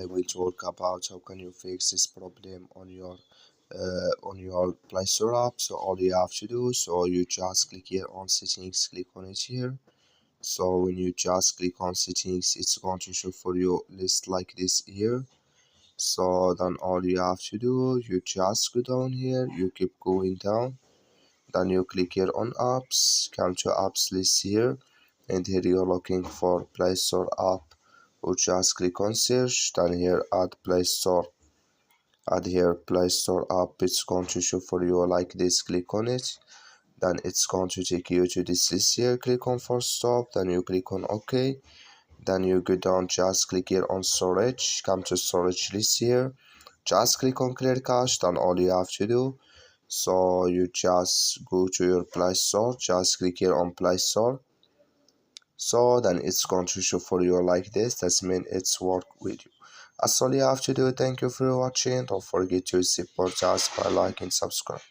I will talk about how can you fix this problem on your Play Store app. So all you have to do, so you just click here on settings, click on it here. So when you just click on settings, it's going to show for you list like this here. So then all you have to do, you just go down here, you keep going down, then you click here on apps, come to apps list here, and here you're looking for Play Store app, or just click on search, then here add Play Store. Add here Play Store app, it's going to show for you like this, click on it, then it's going to take you to this list here, click on force stop, then you click on OK, then you go down, just click here on storage, come to storage list here, just click on clear cache, then all you have to do, so you just go to your Play Store, just click here on Play Store, so then it's going to show for you like this, that means it's work with you. That's all you have to do. Thank you for watching. Don't forget to support us by liking and subscribe.